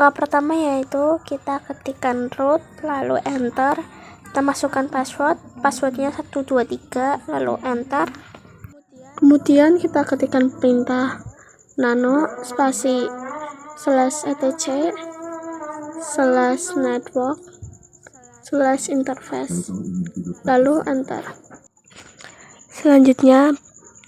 Tahap pertama yaitu kita ketikkan root, lalu enter. Kita masukkan passwordnya 123, lalu enter. Kemudian kita ketikkan perintah nano spasi /etc /network /interface, lalu enter. Selanjutnya,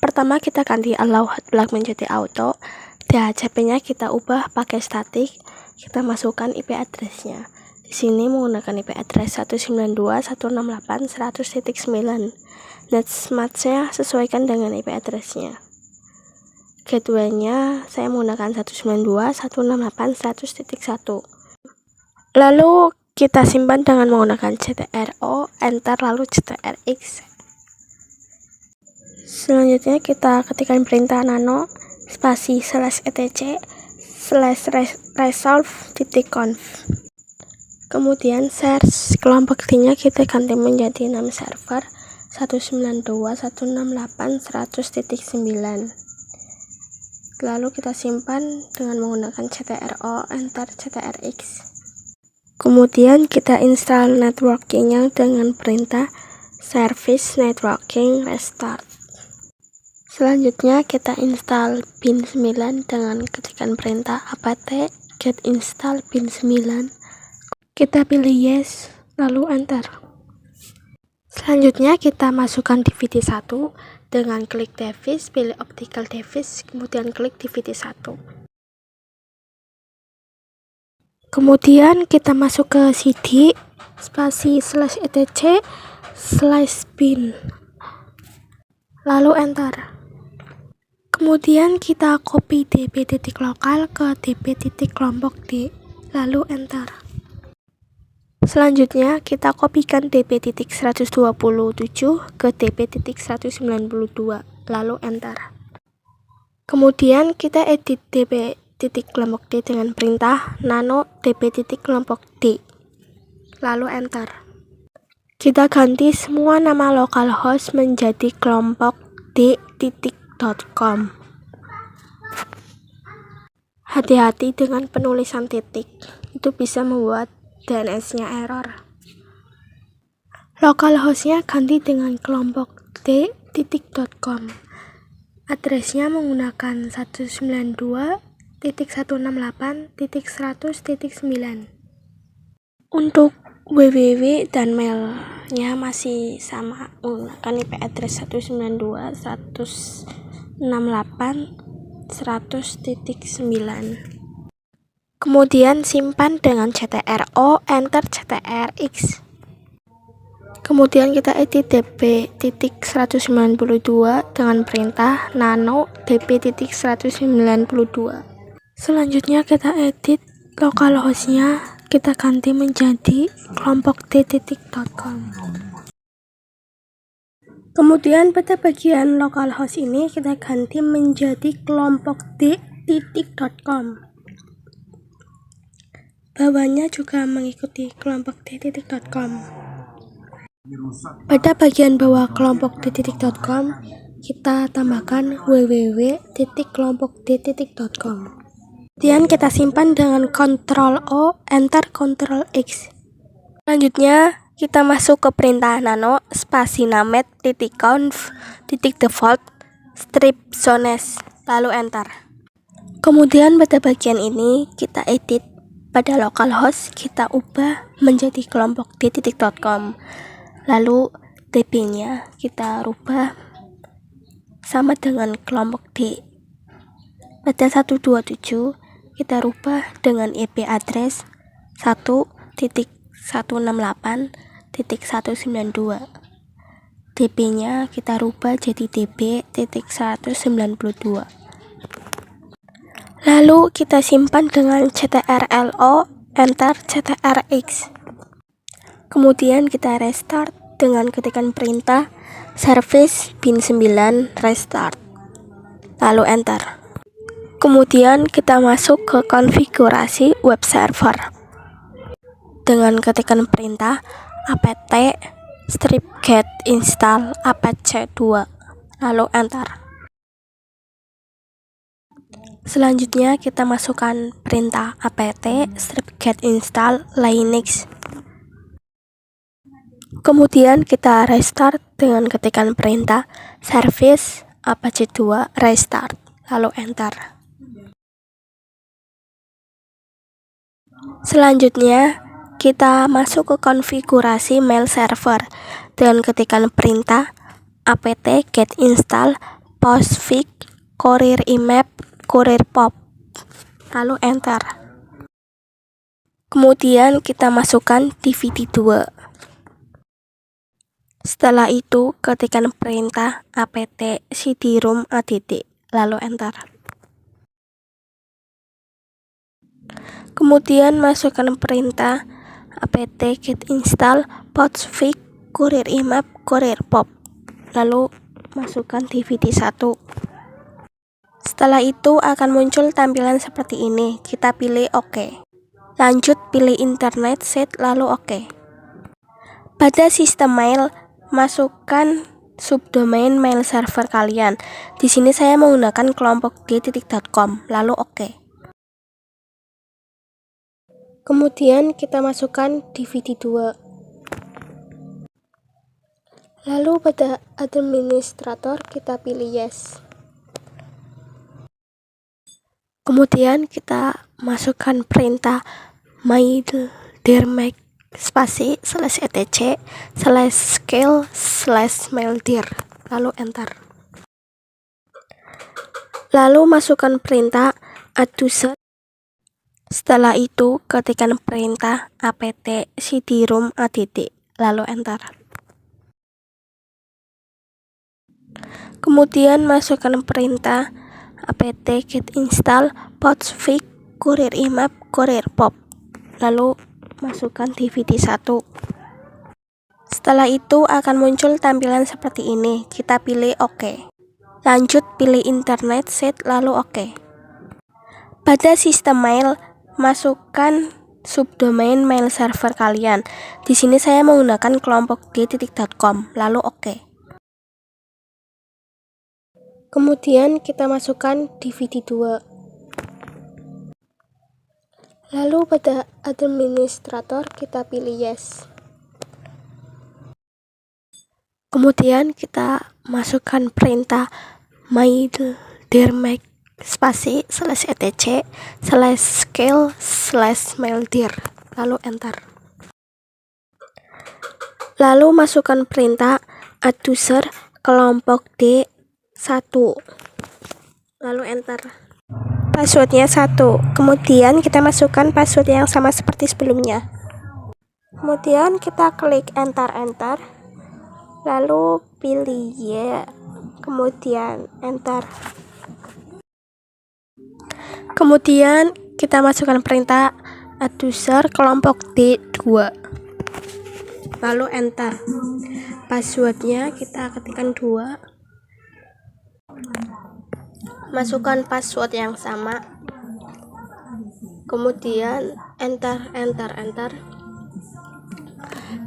pertama kita ganti allow hotblock menjadi auto. DHCP-nya kita ubah pakai static. Kita masukkan IP address-nya. Di sini menggunakan IP address 192.168.100.9. Netmatch-nya sesuaikan dengan IP address-nya. Gateway-nya saya menggunakan 192.168.100.1. Lalu kita simpan dengan menggunakan ctro, enter, lalu ctrx. Selanjutnya kita ketikkan perintah nano spasi /etc /resolve.conf. Kemudian search kelompok D-nya kita ganti menjadi name server 192.168.100.9. Lalu kita simpan dengan menggunakan ctro, enter, ctrx. Kemudian kita install networking-nya dengan perintah service networking restart. Selanjutnya kita install bin 9 dengan ketikan perintah apt get install bin 9. Kita pilih yes, lalu enter. Selanjutnya kita masukkan DVD 1 dengan klik device, pilih optical device, kemudian klik DVD 1. Kemudian kita masuk ke CD spasi /etc /bin, lalu enter. Kemudian kita copy db titik lokal ke db titik kelompok D, lalu enter. Selanjutnya kita kopikan db titik 127 ke db titik 192, lalu enter. Kemudian kita edit db titik kelompok D dengan perintah nano db titik kelompok D, lalu enter. Kita ganti semua nama localhost menjadi kelompok d.com. Hati-hati dengan penulisan titik, itu bisa membuat DNS-nya error. Localhost-nya ganti dengan kelompok d.com. Address-nya menggunakan 192.168.100.9. Untuk www dan mail-nya masih sama, menggunakan IP address 192.168.100.9. Kemudian simpan dengan ctro, enter, ctrx. Kemudian kita edit db titik 192 dengan perintah nano db titik 192. Selanjutnya kita edit localhost-nya, kita ganti menjadi kelompok d.com. Kemudian pada bagian localhost ini kita ganti menjadi kelompok d.com. Bawahnya juga mengikuti kelompok d.com. Pada bagian bawah kelompok d.com kita tambahkan www.kelompokd.com. Kemudian kita simpan dengan Ctrl O, enter, Ctrl X. Selanjutnya kita masuk ke perintah nano spasi named.conf.default strip zones, lalu enter. Kemudian pada bagian ini kita edit, pada localhost kita ubah menjadi kelompok d.com. Lalu db-nya kita rubah sama dengan kelompok D. Pada 127 kita rubah dengan IP address 1.168.192. db-nya kita rubah jadi db.192. Lalu kita simpan dengan ctrlo, enter, ctrx. Kemudian kita restart dengan ketikan perintah service bin 9 restart, lalu enter. Kemudian kita masuk ke konfigurasi web server dengan ketikan perintah apt strip get install apache 2, lalu enter. Selanjutnya kita masukkan perintah apt get install linux. Kemudian kita restart dengan ketikan perintah service apache 2 restart, lalu enter. Selanjutnya kita masuk ke konfigurasi mail server dengan ketikan perintah apt get install postfix courier imap courier pop, lalu enter. Kemudian kita masukkan dvd 2. Setelah itu ketikkan perintah apt cd-rom add, lalu enter. Kemudian masukkan perintah apt get install postfix courier imap courier pop, lalu masukkan dvd 1. Setelah itu akan muncul tampilan seperti ini. Kita pilih OK. Lanjut pilih internet set, lalu OK. Pada sistem mail, masukkan subdomain mail server kalian. Di sini saya menggunakan kelompok d.com, lalu OK. Kemudian kita masukkan dvd 2. Lalu pada administrator kita pilih yes. Kemudian kita masukkan perintah maildir/make spasi /etc/scale/maildir, lalu enter. Lalu masukkan perintah add user. Setelah itu ketikkan perintah apt cd-rom add, lalu enter. Kemudian masukkan perintah apt get install postfix courier imap courier pop, lalu masukkan dvd 1. Setelah itu akan muncul tampilan seperti ini. Kita pilih OK. Lanjut pilih internet set, lalu OK. Pada sistem mail, masukkan subdomain mail server kalian. Di sini saya menggunakan kelompok d.com, lalu OK. Kemudian kita masukkan dvd 2. Lalu pada administrator kita pilih yes. Kemudian kita masukkan perintah maildir/make spasi /etc/scale/maildir, lalu enter. Lalu masukkan perintah add user kelompok D 1, lalu enter. Passwordnya 1. Kemudian kita masukkan password yang sama seperti sebelumnya. Kemudian kita klik enter, lalu pilih Y, kemudian enter. Kemudian kita masukkan perintah add user kelompok D2, lalu enter. Passwordnya kita ketikkan 2. Masukkan password yang sama, kemudian enter,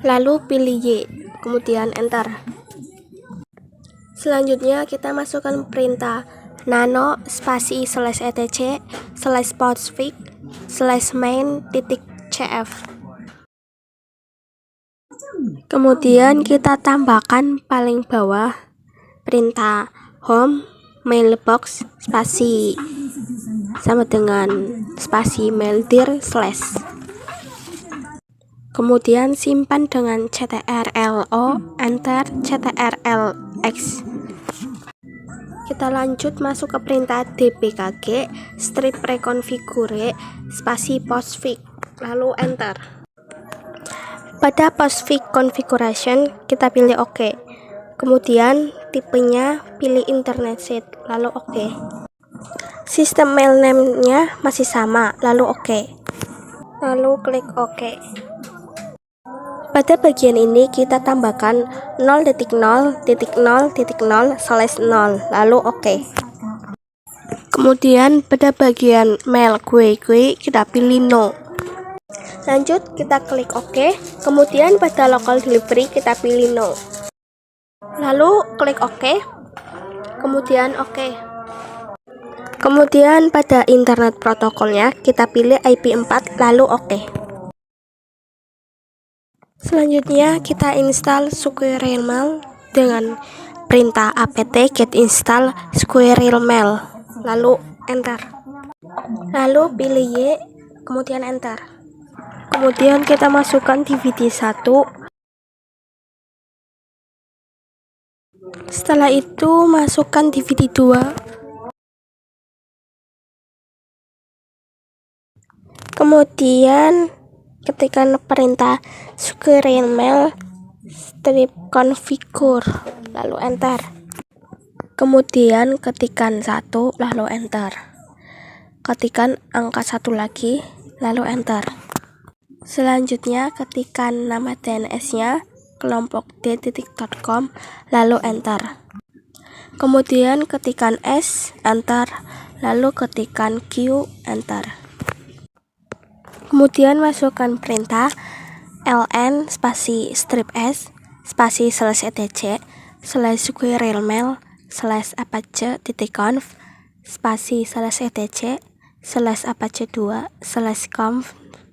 lalu pilih Y, kemudian enter. Selanjutnya kita masukkan perintah nano spasi /etc/postfix/main.cf. Kemudian kita tambahkan paling bawah perintah home mailbox spasi sama dengan spasi maildir/. Kemudian simpan dengan ctrl-o, enter, ctrl-x. Kita lanjut masuk ke perintah dpkg strip reconfigure spasi postfix, lalu enter. Pada postfix configuration kita pilih OK. Kemudian tipenya pilih internet set, lalu OK. Sistem mail name-nya masih sama, lalu OK. Lalu klik OK. Pada bagian ini kita tambahkan 0.0.0.0/0, lalu OK. Kemudian pada bagian mail gue kita pilih no. Lanjut kita klik OK. Kemudian pada local delivery kita pilih no. Lalu klik OK, kemudian OK. Kemudian pada internet protokolnya kita pilih IP4 lalu OK. Selanjutnya kita install Squirrelmail dengan perintah apt get install Squirrelmail lalu enter. Lalu pilih Y, kemudian enter. Kemudian kita masukkan DVD 1. Setelah itu masukkan DVD 2. Kemudian ketikkan perintah Squirrelmail strip configure lalu enter. Kemudian ketikkan 1 lalu enter. Ketikkan angka 1 lagi lalu enter. Selanjutnya ketikkan nama DNS-nya kelompok d.com lalu enter. Kemudian ketikkan S, enter, lalu ketikkan Q, enter. Kemudian masukkan perintah ln spasi strip s spasi /etc /squirrelmail /apache.conf spasi /etc /apache2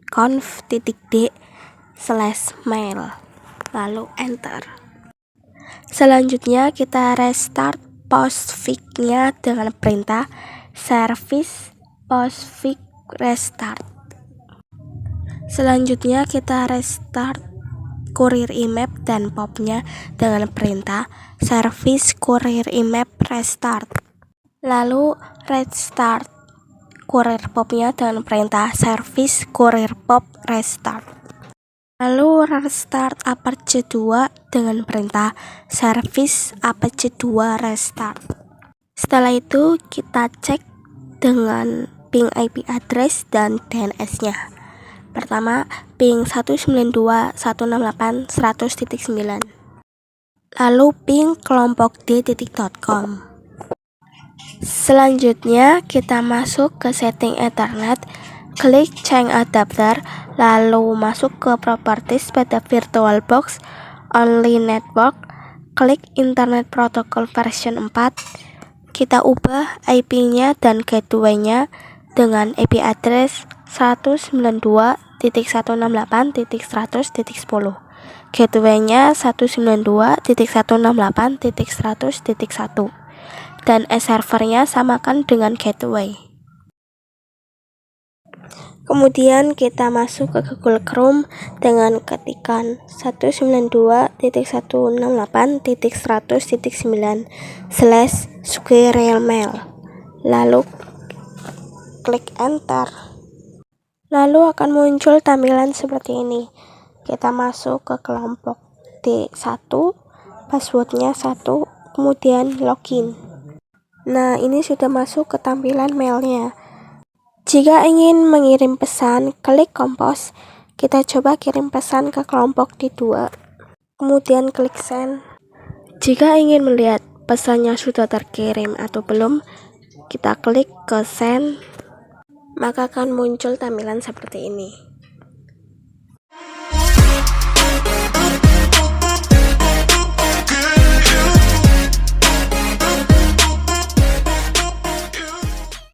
/conf.d/mail lalu enter. Selanjutnya kita restart postfix-nya dengan perintah service postfix restart. Selanjutnya kita restart courier IMAP dan POP-nya dengan perintah service courier IMAP restart. Lalu restart courier POP-nya dengan perintah service courier POP restart. Lalu restart Apache 2 dengan perintah service Apache 2 restart. Setelah itu kita cek dengan ping IP address dan DNS-nya. Pertama, ping 192.168.100.9. Lalu ping kelompok d.com. Selanjutnya kita masuk ke setting Ethernet, klik change adapter, lalu masuk ke properties pada VirtualBox only network, klik internet protocol version 4. Kita ubah IP-nya dan gateway-nya dengan IP address 192.168.100.10. Gateway-nya 192.168.100.1 dan servernya samakan dengan gateway. Kemudian kita masuk ke Google Chrome dengan ketikan 192.168.100.9/squirrelmail lalu klik enter. Lalu akan muncul tampilan seperti ini. Kita masuk ke kelompok D1, passwordnya 1, kemudian login. Nah, ini sudah masuk ke tampilan mailnya. Jika ingin mengirim pesan, klik compose. Kita coba kirim pesan ke kelompok D2. Kemudian klik send. Jika ingin melihat pesannya sudah terkirim atau belum, kita klik ke send. Maka akan muncul tampilan seperti ini.